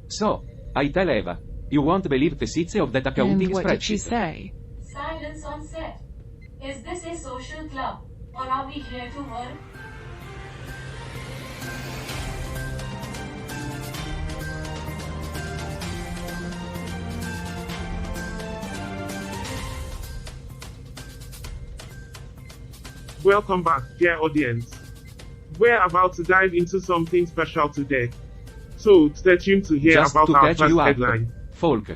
So, I tell Eva, you won't believe the seats of that accounting And what did she spreadsheet. say? Silence on set. Is this a social club, or are we here to work? Welcome back, dear audience. We're about to dive into something special today. So, stay tuned to hear Just about to our catch first you up, headline. folk.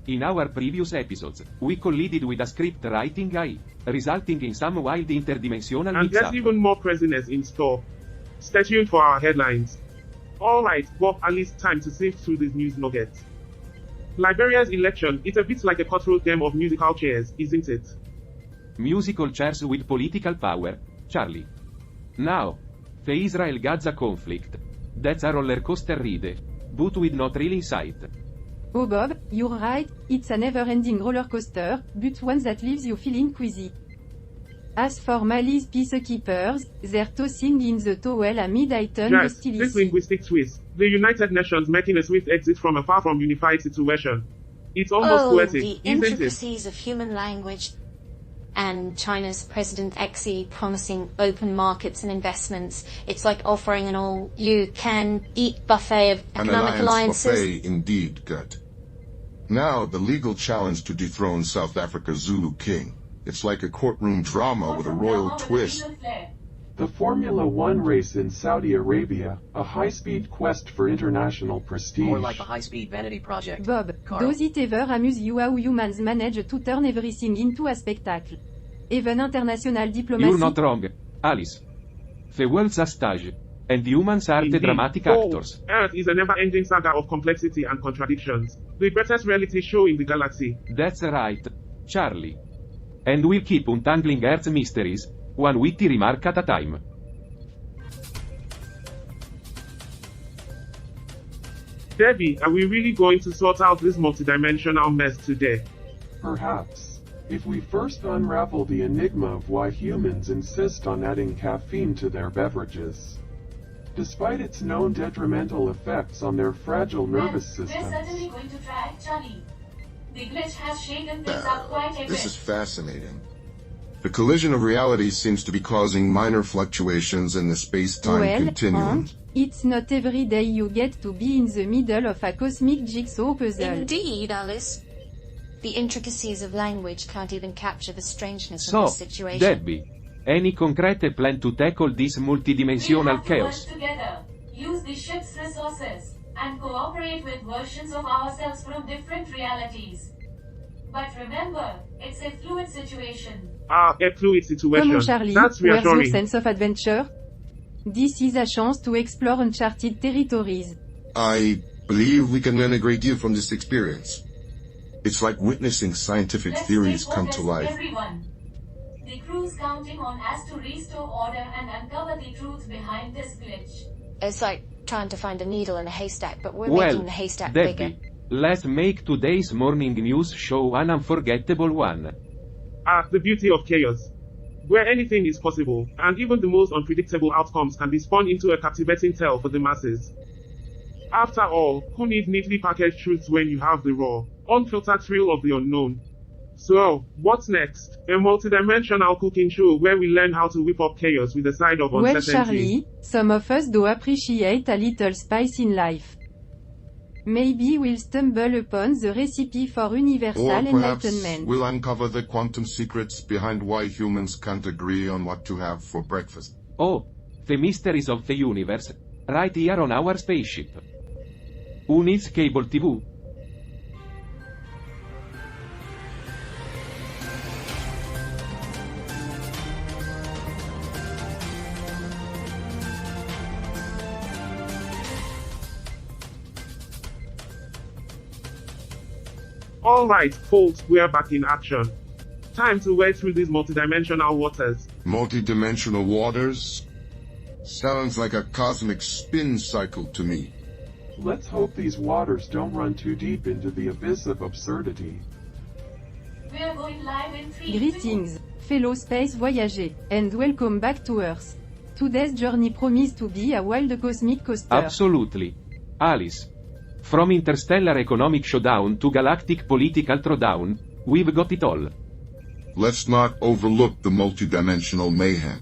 In our previous episodes, we collided with a script writing AI, resulting in some wild interdimensional And mix-up. there's even more craziness in store. Stay tuned for our headlines. Alright, Bob, at least time to sift through these news nuggets. Liberia's election, it's a bit like a cutthroat game of musical chairs, isn't it? Musical chairs with political power, Charlie. Now, the Israel-Gaza conflict. That's a roller coaster ride, but with no thrill inside. Oh Bob, you're right, it's a never-ending roller coaster, but one that leaves you feeling queasy. As for Mali's peacekeepers, they're tossing in the towel amid heightened Yes, this hostility. linguistic twist. The United Nations making a swift exit from a far from unified situation. It's almost poetic, the isn't it? intricacies of human language, and China's President Xi promising open markets and investments. It's like offering an all-you-can-eat buffet of An economic alliance alliances. buffet indeed, Gut. Now, the legal challenge to dethrone South Africa's Zulu king. It's like a courtroom drama with a royal twist. The Formula One race in Saudi Arabia, a high-speed quest for international prestige. More like a high-speed vanity project. Bob, Carl. does it ever amuse you how humans manage to turn everything into a spectacle? Even international diplomacy. You're not wrong, Alice. The world's a stage, and humans are the Indeed. dramatic Oh, actors. Earth is a never-ending saga of complexity and contradictions. The greatest reality show in the galaxy. That's right, Charlie. And we'll keep untangling Earth's mysteries, one witty remark at a time. Debbie, are we really going to sort out this multidimensional mess today? Perhaps, if we first unravel the enigma of why humans insist on adding caffeine to their beverages. Despite its known detrimental effects on their fragile nervous We're systems. certainly going to try, Charlie. The glitch has shaken things up quite a This bit. is fascinating. The collision of reality seems to be causing minor fluctuations in the space-time Well, continuum. it's not every day you get to be in the middle of a cosmic jigsaw puzzle. Indeed, Alice. The intricacies of language can't even capture the strangeness So, of this situation. Debbie, any concrete plan to tackle this We multidimensional have to work chaos? together, use the ship's resources, and cooperate with versions of ourselves from different realities. But remember, it's a fluid situation. A fluid Come situation. on Charlie, That's where's your reassuring. sense of adventure? This is a chance to explore uncharted territories. I believe we can learn a great deal from this experience. It's like witnessing scientific Let's theories stay come to focused, life. everyone. The crew's counting on us to restore order and uncover the truth behind this glitch. It's like trying to find a needle in a haystack, but we're Well, making the haystack bigger. Debbie, let's make today's morning news show an unforgettable one. The beauty of chaos. Where anything is possible, and even the most unpredictable outcomes can be spun into a captivating tale for the masses. After all, who needs neatly packaged truths when you have the raw, unfiltered thrill of the unknown? So, what's next? A multidimensional cooking show where we learn how to whip up chaos with a side of Well uncertainty. Charlie, some of us do appreciate a little spice in life. Maybe we'll stumble upon the recipe for universal Or perhaps enlightenment. we'll uncover the quantum secrets behind why humans can't agree on what to have for breakfast. Oh, the mysteries of the universe, right here on our spaceship. Who needs cable TV? Alright, folks, we're back in action. Time to wade through these multidimensional waters. Multidimensional waters? Sounds like a cosmic spin cycle to me. Let's hope these waters don't run too deep into the abyss of absurdity. We're going live in 3, Greetings, fellow space voyagers, and welcome back to Earth. Today's journey promises to be a wild cosmic coaster. Absolutely. Alice. From interstellar economic showdown to galactic political throwdown, we've got it all. Let's not overlook the multidimensional mayhem.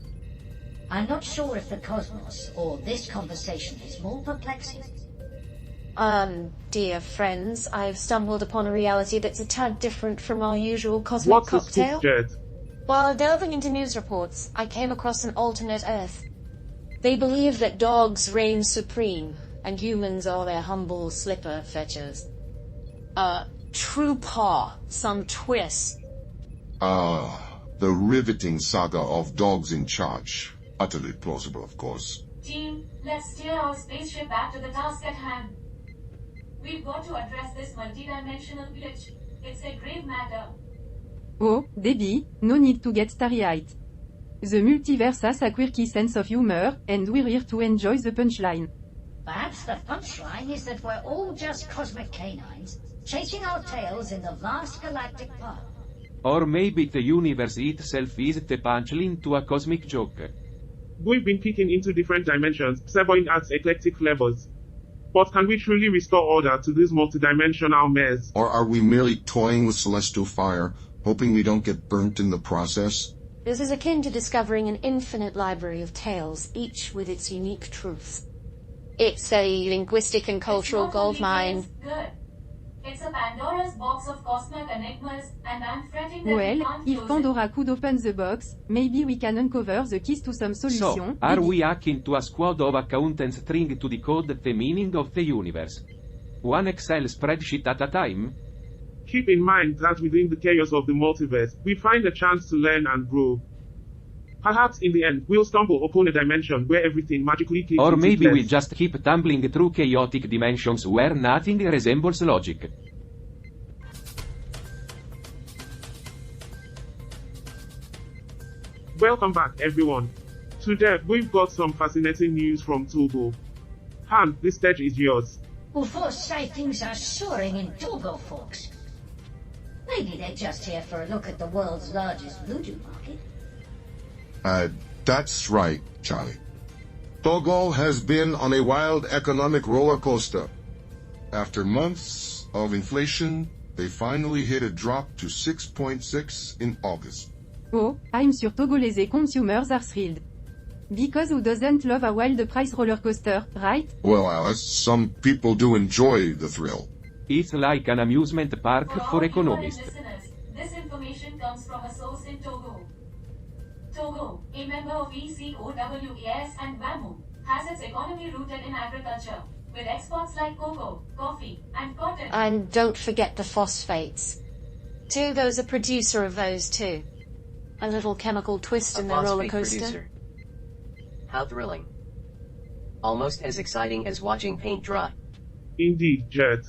I'm not sure if the cosmos or this conversation is more perplexing. Dear friends, I've stumbled upon a reality that's a tad different from our usual cosmic What's the cocktail. scoop, Jet? While delving into news reports, I came across an alternate Earth. They believe that dogs reign supreme, and humans are their humble slipper fetchers. True paw, some twist. The riveting saga of dogs in charge. Utterly plausible, of course. Team, let's steer our spaceship back to the task at hand. We've got to address this multidimensional glitch. It's a grave matter. Oh, Debbie, no need to get starry-eyed. The multiverse has a quirky sense of humor, and we're here to enjoy the punchline. Perhaps the punchline is that we're all just cosmic canines, chasing our tails in the vast galactic park. Or maybe the universe itself is the punchline to a cosmic joke. We've been peeking into different dimensions, savoring art's eclectic flavors. But can we truly restore order to this multidimensional mess? Or are we merely toying with celestial fire, hoping we don't get burnt in the process? This is akin to discovering an infinite library of tales, each with its unique truth. It's a linguistic and cultural goldmine. Good. It's a Pandora's box of cosmic enigmas, and I'm fretting that we Well, can't if close Pandora it. could open the box, maybe we can uncover the keys to some solution. So, are Debbie. we hacking to a squad of accountants trying to decode the meaning of the universe? One Excel spreadsheet at a time? Keep in mind that within the chaos of the multiverse, we find a chance to learn and grow. Perhaps in the end, we'll stumble upon a dimension where everything magically clicks Or into maybe place. we just keep tumbling through chaotic dimensions where nothing resembles logic. Welcome back, everyone. Today, we've got some fascinating news from Togo. Han, the stage is yours. Well, first say things are soaring in Togo, folks. Maybe they're just here for a look at the world's largest voodoo market. That's right, Charlie. Togo has been on a wild economic roller coaster. After months of inflation, they finally hit a drop to 6.6 in August. Oh, I'm sure Togolese consumers are thrilled. Because who doesn't love a wild price roller coaster, right? Well, Alice, some people do enjoy the thrill. It's like an amusement park For for our economists. listeners, this information comes from a source in Togo. Togo, a member of ECOWAS and WAMU, has its economy rooted in agriculture, with exports like cocoa, coffee, and cotton. And don't forget the phosphates. Togo's a producer of those too. A little chemical twist in their roller phosphate coaster. producer. How thrilling. Almost as exciting as watching paint dry. Indeed, Jet.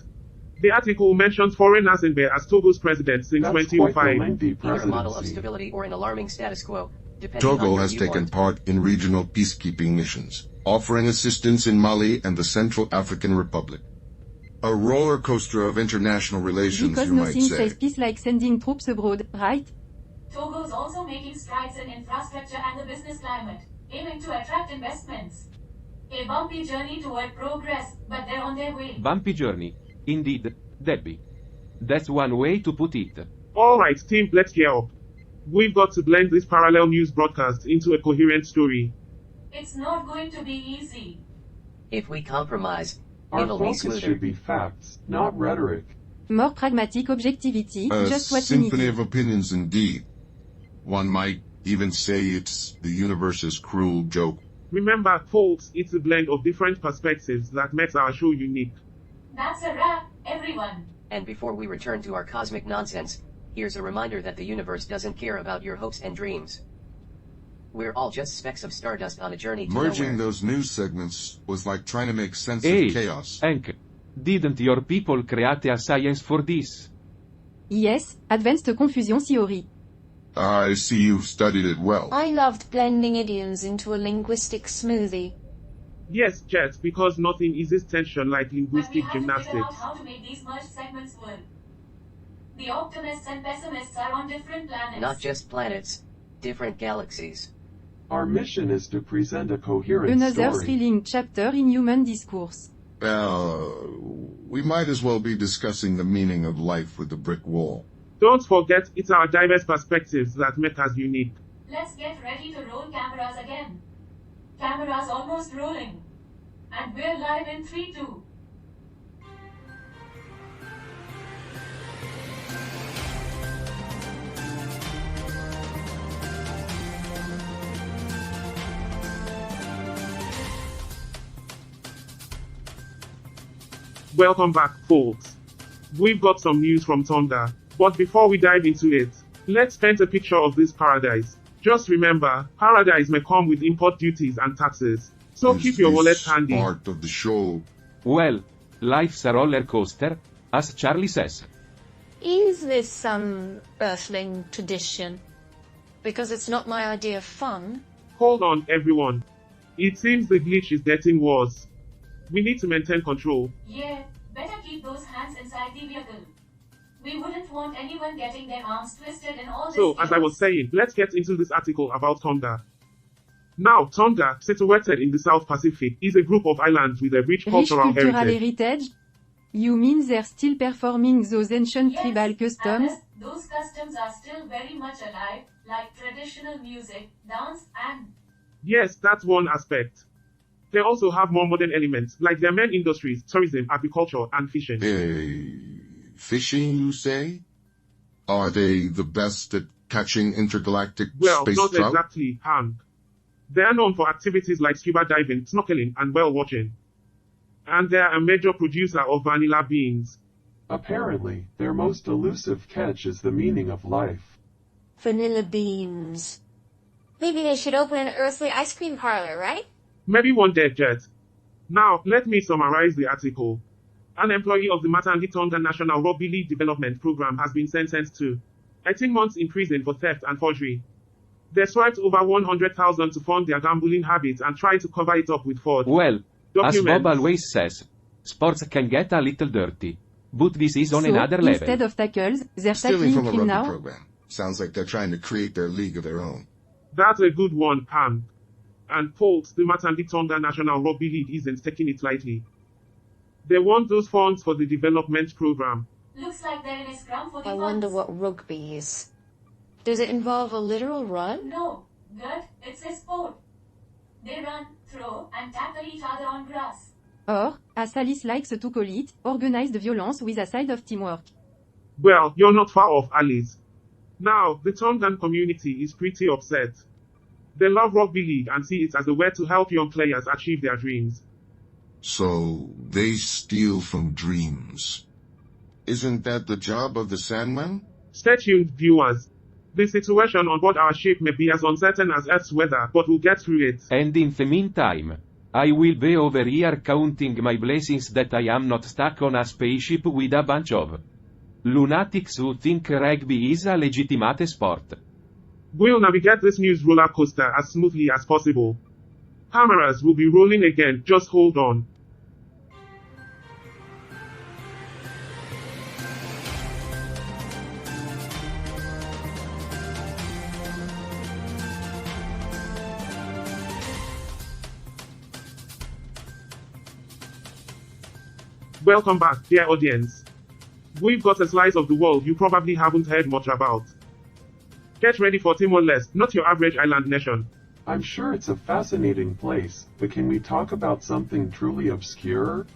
The article mentions foreign Asenbe as Togo's president since That's quite the 2005. lengthy Either a model of presidency. stability or an alarming status quo, depending on Togo your has taken viewpoint. part in regional peacekeeping missions, offering assistance in Mali and the Central African Republic. A roller coaster of international relations, Because you might nothing say. says peace like sending troops abroad, right? Togo's also making strides in infrastructure and the business climate, aiming to attract investments. A bumpy journey toward progress, but they're on their way. Bumpy journey. Indeed, Debbie. That's one way to put it. Alright, team, let's gear up. We've got to blend this parallel news broadcast into a coherent story. It's not going to be easy. If we compromise, Our it'll be focus smoother. should be facts, not rhetoric. More pragmatic objectivity, A just what we symphony needed. of opinions indeed. One might even say it's the universe's cruel joke. Remember, folks, it's a blend of different perspectives that makes our show unique. That's a wrap, everyone. And before we return to our cosmic nonsense, here's a reminder that the universe doesn't care about your hopes and dreams. We're all just specks of stardust on a journey to Merging nowhere. those news segments was like trying to make sense Hey, of chaos. Hank. Didn't your people create a science for this? Yes, advanced confusion theory. I see you've studied it well. I loved blending idioms into a linguistic smoothie. Yes, Jet, because nothing eases tension like But we linguistic haven't figured out gymnastics. how to make these merged segments work. The optimists and pessimists are on different planets. Not just planets, different galaxies. Our mission is to present a coherent Another story. thrilling chapter in human discourse. We might as well be discussing the meaning of life with the brick wall. Don't forget, it's our diverse perspectives that make us unique. Let's get ready to roll cameras again. Cameras almost rolling. And we're live in 3, 2. Welcome back, folks. We've got some news from Thunder, but before we dive into it, let's paint a picture of this paradise. Just remember, paradise may come with import duties and taxes, so keep your wallet handy. Part of the show. Well, life's a roller coaster, as Charlie says. Is this some earthling tradition? Because it's not my idea of fun. Hold on, everyone. It seems the glitch is getting worse. We need to maintain control. Yeah, better keep those hands inside the vehicle. We wouldn't want anyone getting their arms twisted in all this So, chaos. as I was saying, let's get into this article about Tonga. Now, Tonga, situated in the South Pacific, is a group of islands with a rich Rich cultural cultural heritage. heritage? You mean they're still performing those ancient Yes, tribal customs? and those customs are still very much alive, like traditional music, dance, and... Yes, that's one aspect. They also have more modern elements, like their main industries, tourism, agriculture, and fishing. Fishing, you say? Are they the best at catching intergalactic Well, space not trout? exactly, Hank. They are known for activities like scuba diving, snorkeling, and whale watching. And they are a major producer of vanilla beans. Apparently, their most elusive catch is the meaning of life. Vanilla beans. Maybe they should open an earthly ice cream parlor, right? Maybe one day, Jet. Now, let me summarize the article. An employee of the Matangi Tonga National Rugby League Development Program has been sentenced to 18 months in prison for theft and forgery. They swiped over 100,000 to fund their gambling habits and tried to cover it up with fraud. Well, as Documents. Bob always says, sports can get a little dirty. But this is on So, another level. instead of tackles, they're Stealing tackling from a him rugby now? program. Sounds like they're trying to create their league of their own. That's a good one, Pam. And folks, the Matangi Tonga National Rugby League isn't taking it lightly. They want those funds for the development program. Looks like they're in a scrum for the I funds. wonder what rugby is. Does it involve a literal run? No, good, it's a sport. They run, throw, and tackle each other on grass. Or, as Alice likes to call it, organized violence with a side of teamwork. Well, you're not far off, Alice. Now, the Tongan community is pretty upset. They love rugby league and see it as a way to help young players achieve their dreams. So, they steal from dreams. Isn't that the job of the Sandman? Stay tuned, viewers. The situation on board our ship may be as uncertain as Earth's weather, but we'll get through it. And in the meantime, I will be over here counting my blessings that I am not stuck on a spaceship with a bunch of lunatics who think rugby is a legitimate sport. We'll navigate this news roller coaster as smoothly as possible. Cameras will be rolling again, just hold on. Welcome back, dear audience. We've got a slice of the world you probably haven't heard much about. Get ready for Timor-Leste, not your average island nation. I'm sure it's a fascinating place, but can we talk about something truly obscure?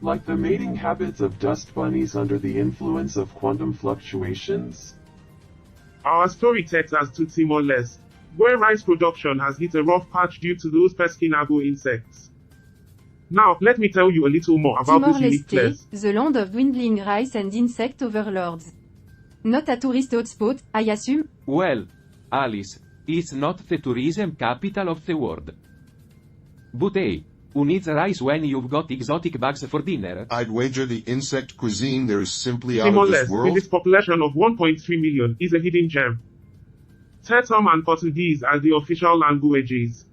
Like the mating habits of dust bunnies under the influence of quantum fluctuations? Our story takes us to Timor-Leste, where rice production has hit a rough patch due to those pesky nago insects. Now, let me tell you a little more about this unique place. Timor-Leste, the land of dwindling rice and insect overlords. Not a tourist hotspot, I assume? Well, Alice, it's not the tourism capital of the world. But hey, who needs rice when you've got exotic bugs for dinner? I'd wager the insect cuisine there is simply out of this Timor-Leste, with world. its population of 1.3 million, is a hidden gem. Tetum and Portuguese are the official languages.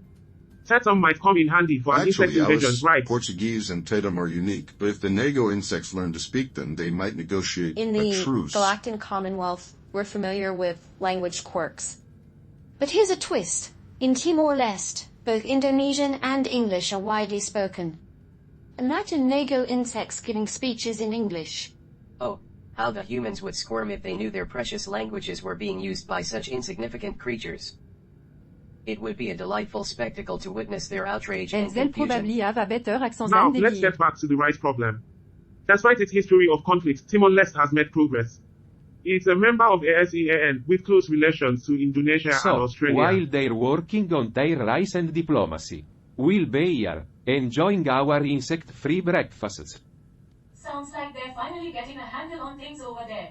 Tetum might come in handy for an insect Actually, invasion, Alice, right? Portuguese and Tetum are unique, but if the Nago insects learn to speak them, they might negotiate In a the truce. Galactic Commonwealth, we're familiar with language quirks. But here's a twist. In Timor-Leste, both Indonesian and English are widely spoken. Imagine Nago insects giving speeches in English. Oh, how the humans would squirm if they knew their precious languages were being used by such insignificant creatures. It would be a delightful spectacle to witness their outrage and Enzel confusion. probably have a better accent Now, than let's David. get back to the rice problem. Despite its history of conflict, Timor-Leste has made progress. It's a member of ASEAN with close relations to Indonesia and So, Australia. while they're working on their rice and diplomacy, we'll be here, enjoying our insect-free breakfasts. Sounds like they're finally getting a handle on things over there.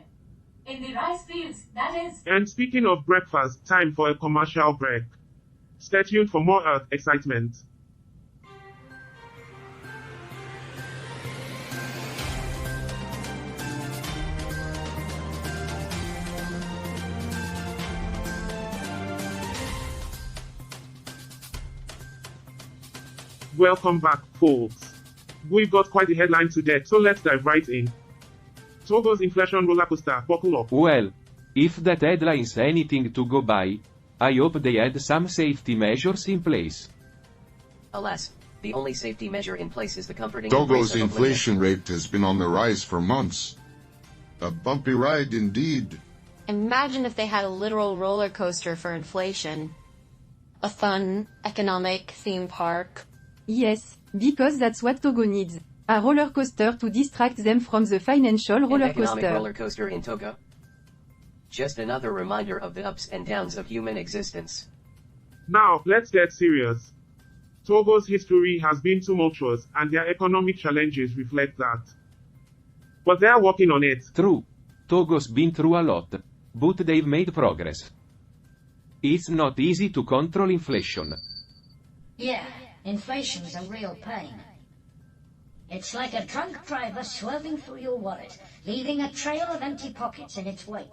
In the rice fields, that is. And speaking of breakfast, time for a commercial break. Stay tuned for more Earth excitement. Welcome back, folks. We've got quite a headline today, so let's dive right in. Togo's inflation roller coaster, buckle up. Well, if that headline's anything to go by, I hope they had some safety measures in place. Alas, the only safety measure in place is the comforting Togo's embrace of inflation rate has been on the rise for months. A bumpy ride indeed. Imagine if they had a literal roller coaster for inflation. A fun, economic theme park. Yes, because that's what Togo needs. A roller coaster to distract them from the financial An roller economic coaster. roller coaster in Togo. Just another reminder of the ups and downs of human existence. Now, let's get serious. Togo's history has been tumultuous, and their economic challenges reflect that. But they're working on it. True. Togo's been through a lot, but they've made progress. It's not easy to control inflation. Yeah, inflation's a real pain. It's like a drunk driver swerving through your wallet, leaving a trail of empty pockets in its wake.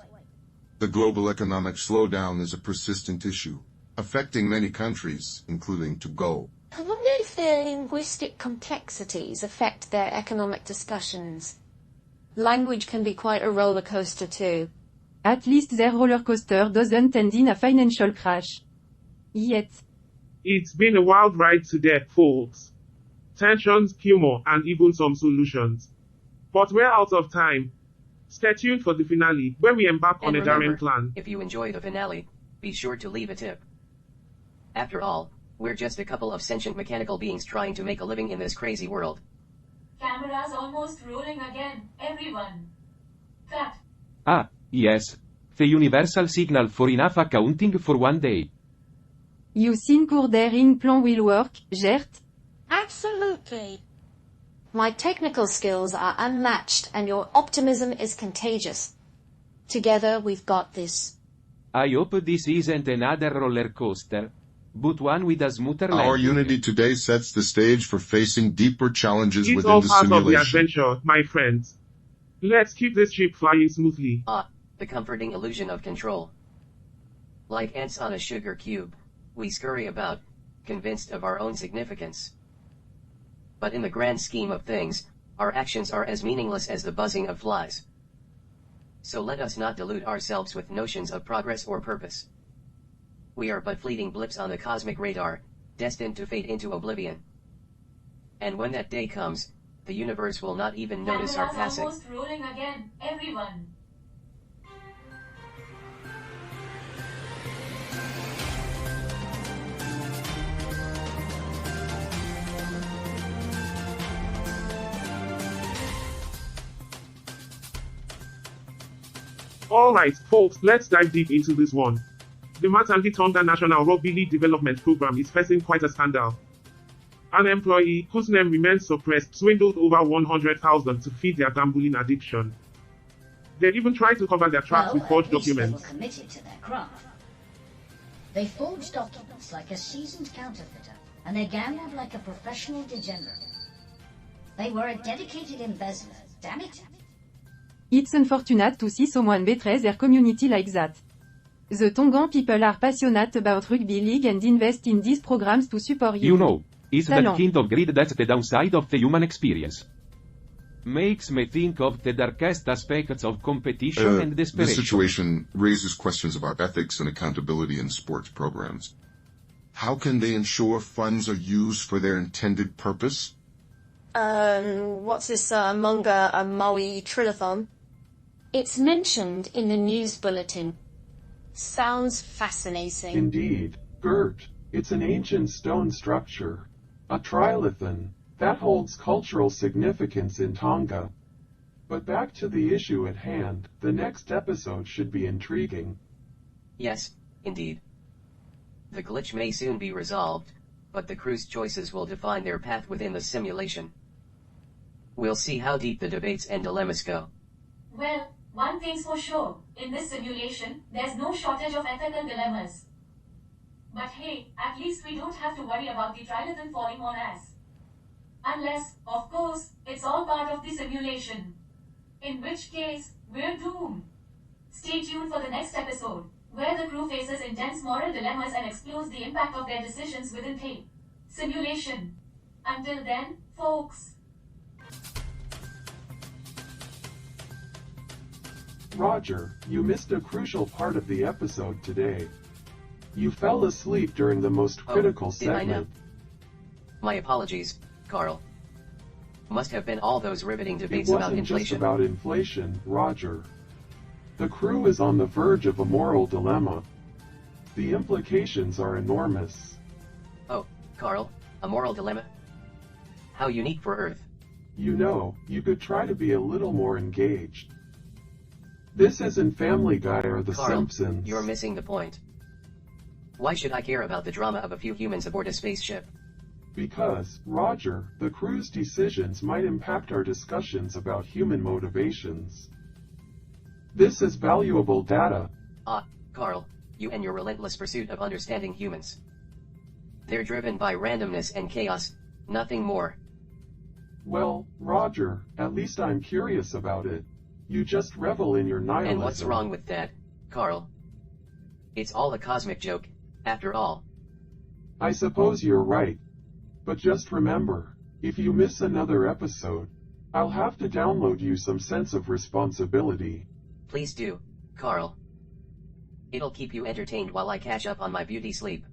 The global economic slowdown is a persistent issue, affecting many countries, including Togo. I wonder if their linguistic complexities affect their economic discussions. Language can be quite a roller coaster too. At least their roller coaster doesn't end in a financial crash. Yet. It's been a wild ride today, folks. Tensions, humor, and even some solutions. But we're out of time. Stay tuned for the finale, where we embark on And a remember, daring plan. if you enjoy the finale, be sure to leave a tip. After all, we're just a couple of sentient mechanical beings trying to make a living in this crazy world. Camera's almost rolling again, everyone. Cut. Ah, yes. The universal signal for enough accounting for one day. You think our daring plan will work, Gert? Absolutely. My technical skills are unmatched and your optimism is contagious. Together we've got this. I hope this isn't another roller coaster, but one with a smoother Our landing. unity today sets the stage for facing deeper challenges It's within all the part of the simulation. adventure, my friends. Let's keep this ship flying smoothly. Ah, the comforting illusion of control. Like ants on a sugar cube, we scurry about, convinced of our own significance. But in the grand scheme of things, our actions are as meaningless as the buzzing of flies. So let us not delude ourselves with notions of progress or purpose. We are but fleeting blips on the cosmic radar, destined to fade into oblivion. And when that day comes, the universe will not even notice our Camera's passing. almost rolling again, everyone. Alright, folks, let's dive deep into this one. The Matangi Tonga National Rugby League Development Program is facing quite a scandal. An employee, whose name remains suppressed, swindled over 100,000 to feed their gambling addiction. They even tried to cover their tracks with forged at least they documents. were committed to their craft. They forged documents like a seasoned counterfeiter, and they gambled like a professional degenerate. They were a dedicated embezzler, damn it. It's unfortunate to see someone betray their community like that. The Tongan people are passionate about rugby league and invest in these programs to support You know, it's that Talent. kind of greed that's the downside of the human experience. Makes me think of the darkest aspects of competition and This desperation. situation raises questions about ethics and accountability in sports programs. How can they ensure funds are used for their intended purpose? What's this, manga, Maui Trillathon? It's mentioned in the news bulletin. Sounds fascinating. Indeed, Gert, it's an ancient stone structure. A trilithon that holds cultural significance in Tonga. But back to the issue at hand, the next episode should be intriguing. Yes, indeed. The glitch may soon be resolved, but the crew's choices will define their path within the simulation. We'll see how deep the debates and dilemmas go. Well, one thing's for sure, in this simulation, there's no shortage of ethical dilemmas. But hey, at least we don't have to worry about the trilithon falling on us. Unless, of course, it's all part of the simulation. In which case, we're doomed. Stay tuned for the next episode, where the crew faces intense moral dilemmas and explores the impact of their decisions within the simulation. Until then, folks. Roger, you missed a crucial part of the episode today. You fell asleep during the most critical did I now? segment. My apologies, Carl. Must have been all those riveting It debates about wasn't just inflation. about inflation, Roger. The crew is on the verge of a moral dilemma. The implications are enormous. Oh, Carl, a moral dilemma? How unique for Earth. You know, you could try to be a little more engaged. This isn't Family Guy or The Carl, Simpsons. you're missing the point. Why should I care about the drama of a few humans aboard a spaceship? Because, Roger, the crew's decisions might impact our discussions about human motivations. This is valuable data. Carl, you and your relentless pursuit of understanding humans. They're driven by randomness and chaos, nothing more. Well, Roger, at least I'm curious about it. You just revel in your nihilism. And what's wrong with that, Carl? It's all a cosmic joke, after all. I suppose you're right. But just remember, if you miss another episode, I'll have to download you some sense of responsibility. Please do, Carl. It'll keep you entertained while I catch up on my beauty sleep.